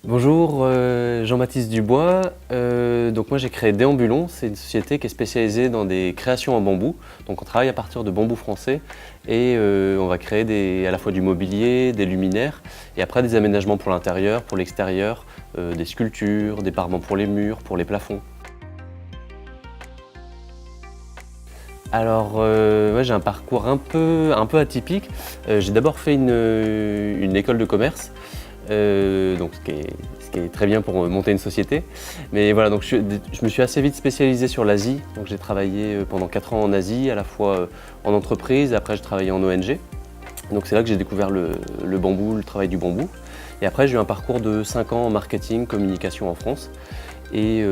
Bonjour, Jean-Baptiste Dubois. Donc moi j'ai créé Déambulons, c'est une société qui est spécialisée dans des créations en bambou. Donc on travaille à partir de bambou français et on va créer à la fois du mobilier, des luminaires et après des aménagements pour l'intérieur, pour l'extérieur, des sculptures, des parements pour les murs, pour les plafonds. Alors, moi j'ai un parcours un peu atypique. J'ai d'abord fait une école de commerce, donc ce qui est très bien pour monter une société. Mais voilà, donc je me suis assez vite spécialisé sur l'Asie. Donc j'ai travaillé pendant 4 ans en Asie, à la fois en entreprise, après j'ai travaillé en ONG. Donc c'est là que j'ai découvert le bambou, le travail du bambou. Et après j'ai eu un parcours de 5 ans en marketing, communication en France. Et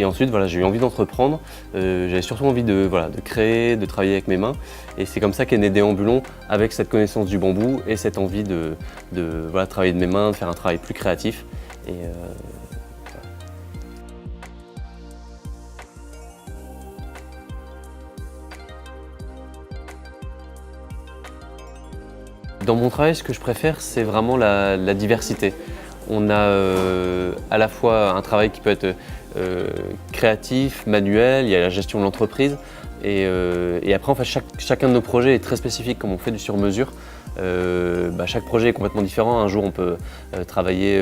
ensuite, voilà, j'ai eu envie d'entreprendre. J'avais surtout envie de créer, de travailler avec mes mains. Et c'est comme ça qu'est né Déambulons, avec cette connaissance du bambou et cette envie de travailler de mes mains, de faire un travail plus créatif. Dans mon travail, ce que je préfère, c'est vraiment la diversité. On a à la fois un travail qui peut être créatif, manuel, il y a la gestion de l'entreprise. Et après, en fait, chacun de nos projets est très spécifique, comme on fait du sur-mesure. Chaque projet est complètement différent. Un jour, on peut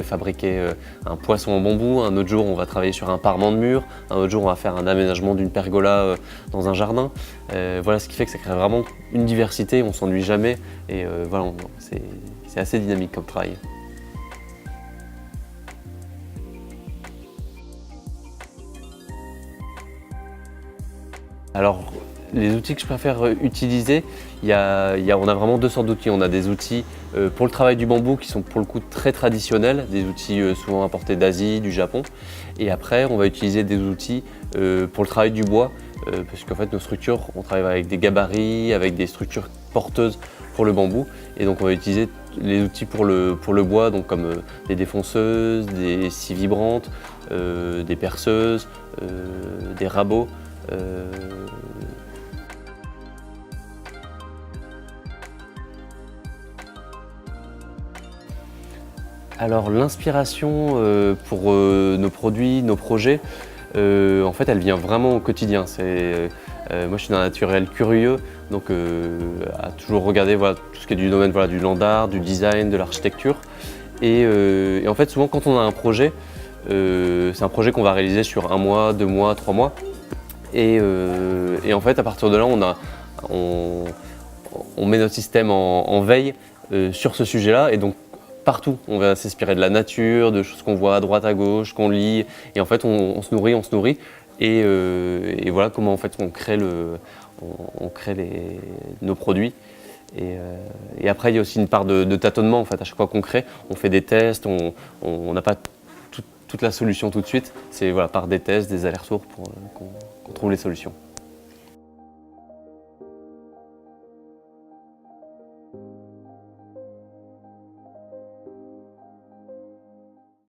fabriquer un poisson en bambou. Un autre jour, on va travailler sur un parement de mur. Un autre jour, on va faire un aménagement d'une pergola dans un jardin. Voilà, ce qui fait que ça crée vraiment une diversité. On ne s'ennuie jamais. Et voilà, c'est assez dynamique comme travail. Alors, les outils que je préfère utiliser, on a vraiment deux sortes d'outils. On a des outils pour le travail du bambou qui sont pour le coup très traditionnels, des outils souvent importés d'Asie, du Japon. Et après, on va utiliser des outils pour le travail du bois, parce qu'en fait, nos structures, on travaille avec des gabarits, avec des structures porteuses pour le bambou. Et donc, on va utiliser les outils pour le bois, donc comme des défonceuses, des scies vibrantes, des perceuses, des rabots. Alors l'inspiration pour nos produits, nos projets, en fait elle vient vraiment au quotidien. Moi je suis d'un naturel curieux, donc à toujours regarder tout ce qui est du domaine du land art, du design, de l'architecture. Et en fait souvent quand on a un projet, c'est un projet qu'on va réaliser sur 1 mois, 2 mois, 3 mois. Et en fait, à partir de là, on met notre système en veille sur ce sujet-là. Et donc, partout, on va s'inspirer de la nature, de choses qu'on voit à droite, à gauche, qu'on lit. Et en fait, on se nourrit. Et voilà comment en fait, on crée nos produits. Et après, il y a aussi une part de tâtonnement. En fait, à chaque fois qu'on crée, on fait des tests. On n'a pas toute la solution tout de suite. C'est par des tests, des allers-retours pour qu'on trouve les solutions.